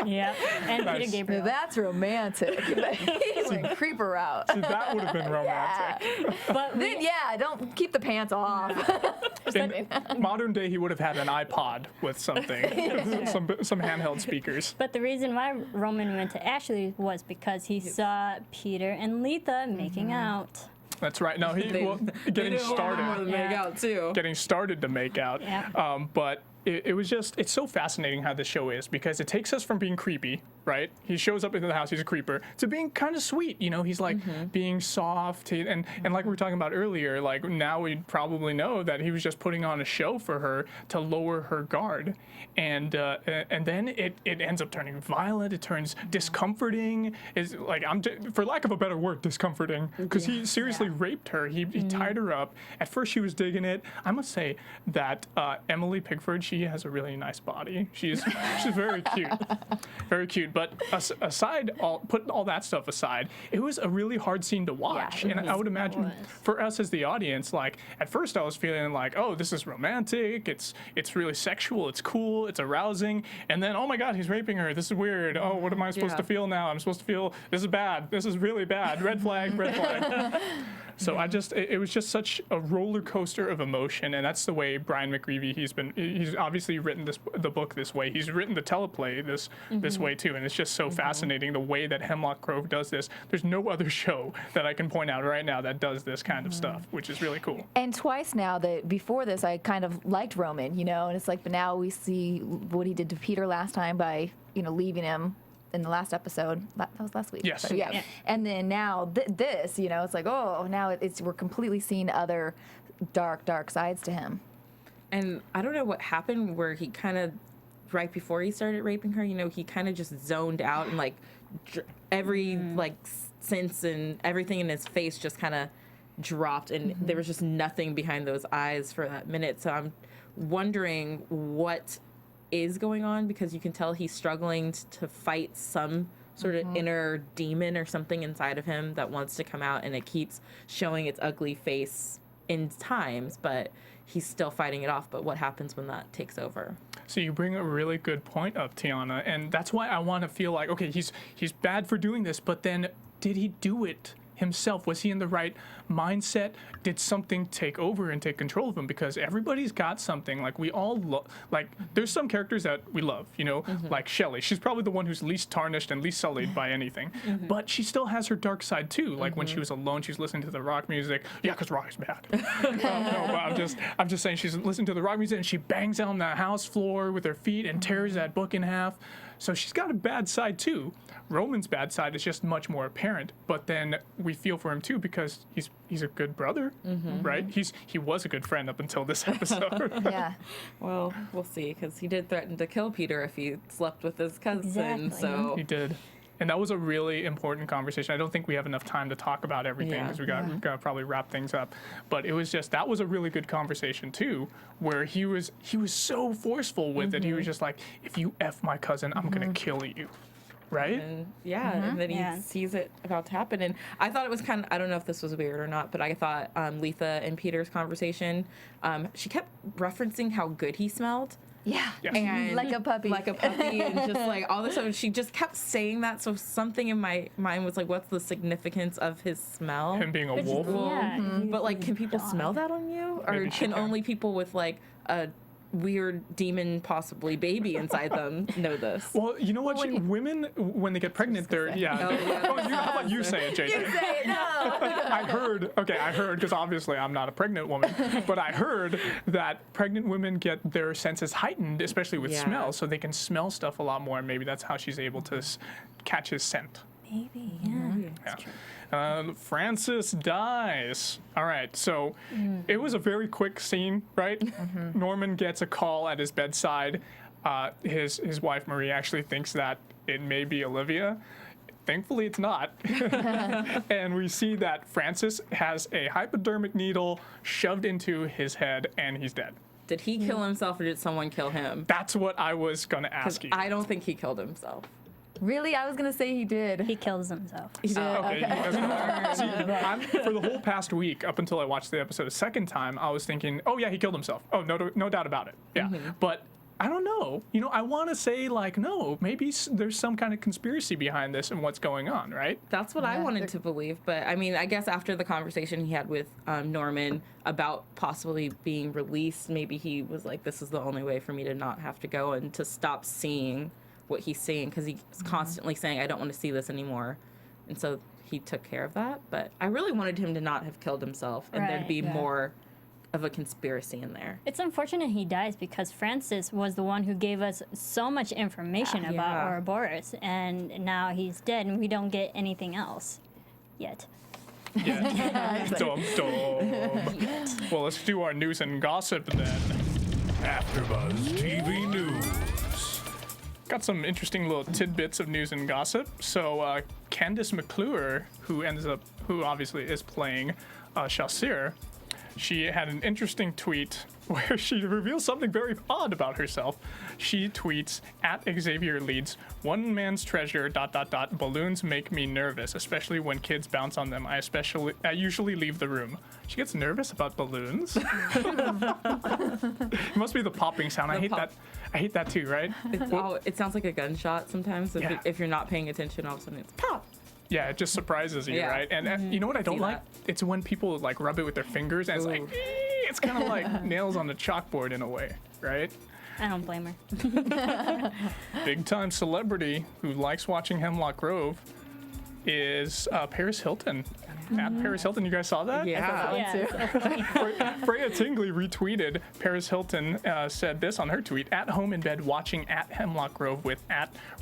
Yeah. And Nice. Peter Now Gabriel. that's romantic. He went creeper out. See, that would have been romantic. But Then don't keep the pants off. In modern day, he would have had an iPod with something, some handheld speakers. But the reason why Roman went to Ashley was because he saw Peter and Letha making out. That's right. No, getting started. Make out too. Getting started to make out. Yeah. But it was it's so fascinating how this show is, because it takes us from being creepy, right? He shows up into the house, he's a creeper, to being kind of sweet. He's like being soft. And like we were talking about earlier, like now we probably know that he was just putting on a show for her to lower her guard. And then it ends up turning violent. It turns discomforting. Is like, for lack of a better word, discomforting, because he seriously raped her. He tied her up. At first she was digging it. I must say that Emily Pickford, she has a really nice body. She's very cute. Very cute. But putting all that stuff aside, it was a really hard scene to watch. Yeah, and I would imagine for us as the audience, like at first I was feeling like, oh, this is romantic. It's really sexual. It's cool. It's arousing. And then, oh my God, he's raping her. This is weird. Oh, what am I supposed to feel now? I'm supposed to feel this is bad. This is really bad. Red flag. Red flag. So it was just such a roller coaster of emotion, and that's the way Brian McGreevy, he's obviously written the book this way. He's written the teleplay this way too, and it's just so fascinating the way that Hemlock Grove does this. There's no other show that I can point out right now that does this kind of stuff, which is really cool. And twice now that before this, I kind of liked Roman, and it's like, but now we see what he did to Peter last time by, leaving him in the last episode. That was last week. Yes. So, yeah. And then now this, it's like, oh, now we're completely seeing other dark sides to him. And I don't know what happened where he kind of, right before he started raping her, he kind of just zoned out and like every like sense and everything in his face just kind of dropped, and there was just nothing behind those eyes for that minute. So I'm wondering what is going on, because you can tell he's struggling to fight some sort of inner demon or something inside of him that wants to come out, and it keeps showing its ugly face in times, but he's still fighting it off. But what happens when that takes over? So you bring a really good point up, Tiona, and that's why I want to feel like, okay, he's bad for doing this, but then did he do it himself? Was he in the right mindset? Did something take over and take control of him? Because everybody's got something. Like we all there's some characters that we love, like Shelley. She's probably the one who's least tarnished and least sullied by anything, but she still has her dark side too. Like when she was alone, she was listening to the rock music. Yeah, because rock is bad. No, but I'm just saying she's listening to the rock music and she bangs on the house floor with her feet and tears that book in half. So she's got a bad side too. Roman's bad side is just much more apparent, but then we feel for him too because he's a good brother, right? He was a good friend up until this episode. Yeah. Well, we'll see, because he did threaten to kill Peter if he slept with his cousin. Exactly. So He did. And that was a really important conversation. I don't think we have enough time to talk about everything because we got to probably wrap things up. But it was just, that was a really good conversation too, where he was so forceful with it. He was just like, if you F my cousin, I'm going to kill you. Right? And and then he sees it about to happen. And I thought it was kind of, I don't know if this was weird or not, but I thought Letha and Peter's conversation, she kept referencing how good he smelled. Yeah. And Like a puppy. And just like all this stuff. She just kept saying that. So something in my mind was like, what's the significance of his smell? Him being a wolf. But like, can people smell that on you? Or Maybe she can can. only people with like a weird demon, possibly baby inside them know this? Well, you know what? Women, when they get pregnant, they're, how about you say it, JJ? You say it, no. I heard, because obviously I'm not a pregnant woman, but I heard that pregnant women get their senses heightened, especially with smell, so they can smell stuff a lot more, and maybe that's how she's able to catch his scent. Maybe, Francis dies. All right, so it was a very quick scene, right? Norman gets a call at his bedside. His wife, Marie, actually thinks that it may be Olivia. Thankfully, it's not. And we see that Francis has a hypodermic needle shoved into his head, and he's dead. Did he kill himself, or did someone kill him? That's what I was going to ask you. I don't think he killed himself. Really? I was going to say he did. He kills himself. He did. Okay. See, for the whole past week, up until I watched the episode a second time, I was thinking, oh yeah, he killed himself. Oh, no doubt about it. Yeah. But I don't know. I want to say like, no, maybe there's some kind of conspiracy behind this and what's going on, right? That's what I wanted to believe. But I mean, I guess after the conversation he had with Norman about possibly being released, maybe he was like, this is the only way for me to not have to go and to stop seeing what he's seeing, because he's constantly saying, I don't want to see this anymore. And so he took care of that. But I really wanted him to not have killed himself and there to be more of a conspiracy in there. It's unfortunate he dies because Francis was the one who gave us so much information about Ouroboros, and now he's dead and we don't get anything else yet. Yeah. Dum. Well, let's do our news and gossip then. AfterBuzz TV News. Got some interesting little tidbits of news and gossip. So Candace McClure, who obviously is playing Chasseur, she had an interesting tweet where she reveals something very odd about herself. She tweets, @Xavier Leeds, one man's treasure, ... balloons make me nervous, especially when kids bounce on them. I usually leave the room. She gets nervous about balloons? It must be the popping sound. I hate that too, right? It sounds like a gunshot sometimes Yeah. if you're not paying attention. All of a sudden it's pop. Yeah, it just surprises you, Yeah. right? And you know what I don't like? It's when people like rub it with their fingers and it's like, it's kind of like nails on the chalkboard in a way, right? I don't blame her. Big time celebrity who likes watching Hemlock Grove is Paris Hilton. At Paris Hilton, you guys saw that? Yeah. Yeah. Freya Tingley retweeted. Paris Hilton said this on her tweet: "At home in bed watching @Hemlock Grove with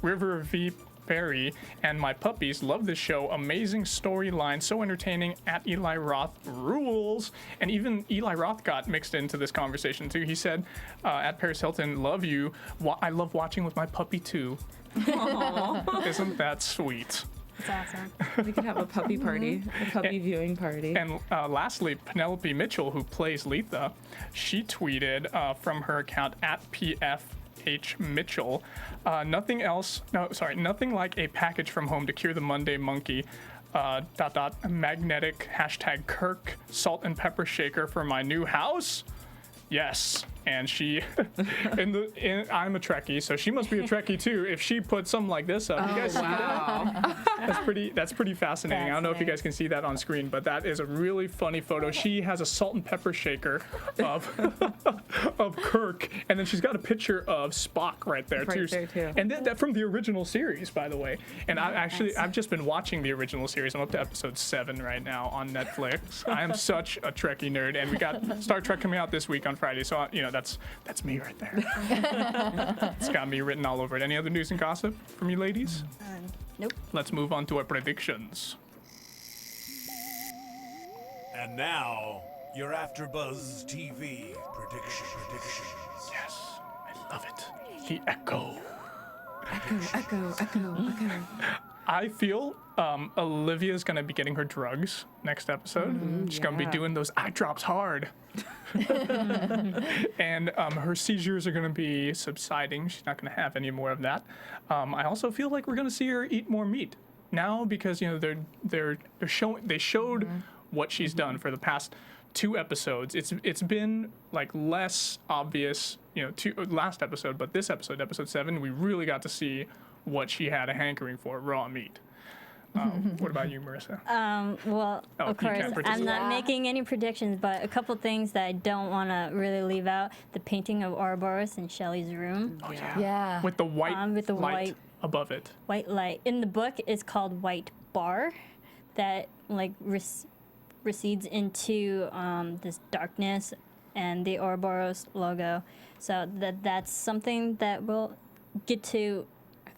@River V Berry and my puppies. Love this show. Amazing storyline. So entertaining. @Eli Roth rules." And even Eli Roth got mixed into this conversation too. He said, @Paris Hilton, love you. I love watching with my puppy too. Isn't that sweet? It's awesome. We could have a puppy party, a puppy viewing party. And lastly, Penelope Mitchell, who plays Letha, she tweeted from her account @PFH Mitchell, nothing like a package from home to cure the Monday monkey. Magnetic #Kirk salt and pepper shaker for my new house. Yes, and she, I'm a Trekkie, so she must be a Trekkie too. If she put something like this up, you guys see that? That's pretty fascinating. I don't know if you guys can see that on screen, but that is a really funny photo. She has a salt and pepper shaker of Kirk, and then she's got a picture of Spock right there too. And that from the original series, by the way. And I've just been watching the original series. I'm up to episode 7 right now on Netflix. I am such a Trekkie nerd, and we got Star Trek coming out this week on Friday, so that's me right there. It's got me written all over it. Any other news and gossip from you ladies? Nope. Let's move on to our predictions. And now, your AfterBuzz TV predictions. Yes, I love it. The echo. Echo. I feel Olivia's gonna be getting her drugs next episode. She's gonna be doing those eye drops hard. And her seizures are gonna be subsiding. She's not gonna have any more of that. I also feel like we're gonna see her eat more meat now because they showed what she's done for the past 2 episodes. It's been like less obvious, last episode, but this episode, episode 7, we really got to see what she had a hankering for, raw meat. What about you, Marisa? Well, Oh, of you course, can't predict. I'm not making any predictions, but a couple things that I don't want to really leave out. The painting of Ouroboros in Shelley's room. Oh, yeah. Yeah. With the white With the light white- above it. White light. In the book, it's called White Bar that like recedes into this darkness and the Ouroboros logo. So that's something that we'll get to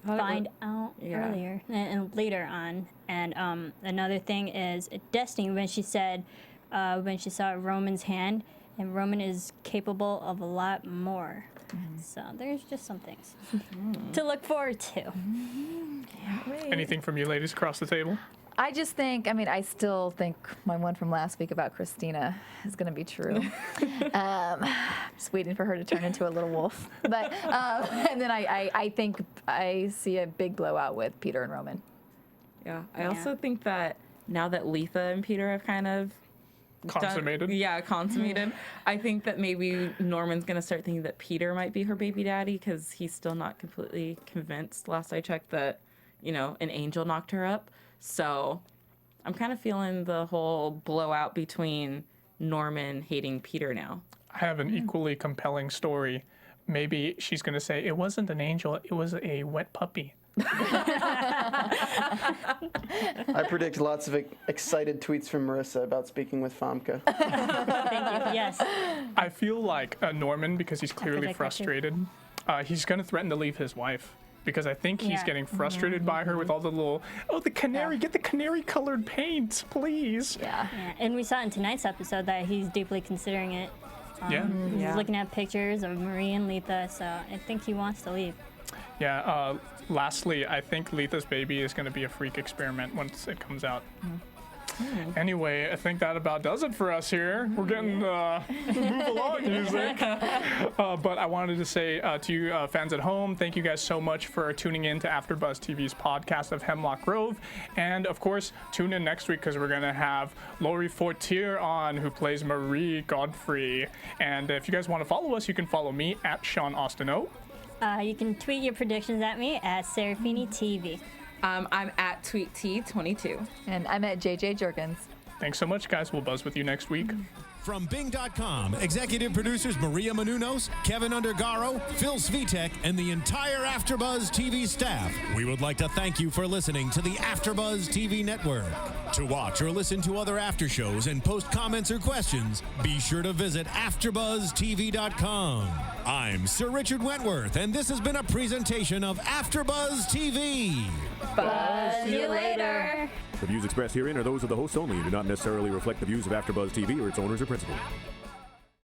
find out earlier and later on. And another thing is Destiny, when she said, when she saw Roman's hand, and Roman is capable of a lot more. So there's just some things to look forward to. Anything from you ladies across the table? I just think, I still think my one from last week about Christina is going to be true. Just waiting for her to turn into a little wolf. But and then I think I see a big blowout with Peter and Roman. Yeah, I also think that now that Letha and Peter have kind of Consummated? consummated. I think that maybe Norman's going to start thinking that Peter might be her baby daddy because he's still not completely convinced. Last I checked that, an angel knocked her up. So I'm kind of feeling the whole blowout between Norman hating Peter now. I have an equally compelling story. Maybe she's going to say, it wasn't an angel, it was a wet puppy. I predict lots of excited tweets from Marisa about speaking with Famke. Thank you. Yes. I feel like Norman, because he's clearly predict that too. frustrated, he's going to threaten to leave his wife. Because I think he's Yeah. getting frustrated by her with all the little, the canary, get the canary colored paint, please. Yeah. Yeah. And we saw in tonight's episode that he's deeply considering it. He's looking at pictures of Marie and Letha, so I think he wants to leave. Yeah, lastly, I think Letha's baby is going to be a freak experiment once it comes out. Anyway, I think that about does it for us here. We're getting move along music. But I wanted to say to you fans at home, thank you guys so much for tuning in to AfterBuzz TV's podcast of Hemlock Grove. And of course, tune in next week because we're going to have Lori Fortier on, who plays Marisa Godfrey. And if you guys want to follow us, you can follow me at Sean Austin O. You can tweet your predictions at me at Serafini TV. I'm at TweetT22. And I'm at JJ Jurgens. Thanks so much, guys. We'll buzz with you next week. From Bing.com, executive producers Maria Menounos, Kevin Undergaro, Phil Svitek, and the entire AfterBuzz TV staff, we would like to thank you for listening to the AfterBuzz TV network. To watch or listen to other after shows and post comments or questions, be sure to visit AfterBuzzTV.com. I'm Sir Richard Wentworth, and this has been a presentation of AfterBuzz TV. Buzz you later. The views expressed herein are those of the hosts only and do not necessarily reflect the views of AfterBuzz TV or its owners or principals.